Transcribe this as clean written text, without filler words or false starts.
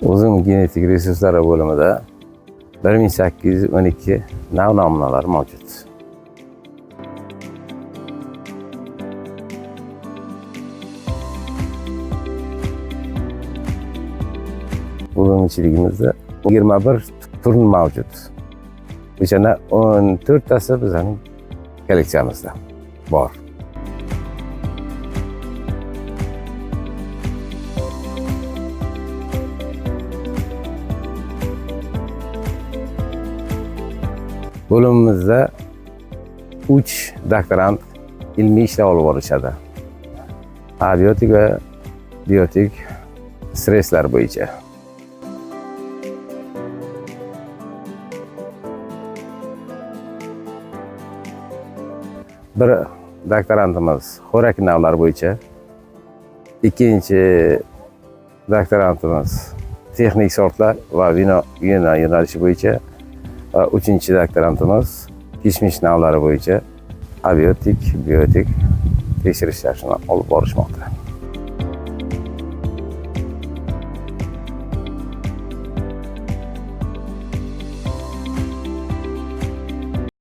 O'zim genetik resurslari bo'limida 1812 nav namunalar mavjud. Bo'limchiligimizda 21 turn mavjud. O'shana 14 tasi bizning kolleksiyamizda bor. Bo'limimizda 3 doktorant ilmiy ishlar olib borishadi. Abiotik va biotik stresslar bo'yicha. Bir doktorantimiz xo'rak navlari bo'yicha, ikkinchi doktorantimiz texnik sortlar va vino yo'nalishi bo'yicha va uchinchi doktorantimiz kishmish navlari bo'yicha abiotik, biotik tekshirishlarni olib borishmoqda.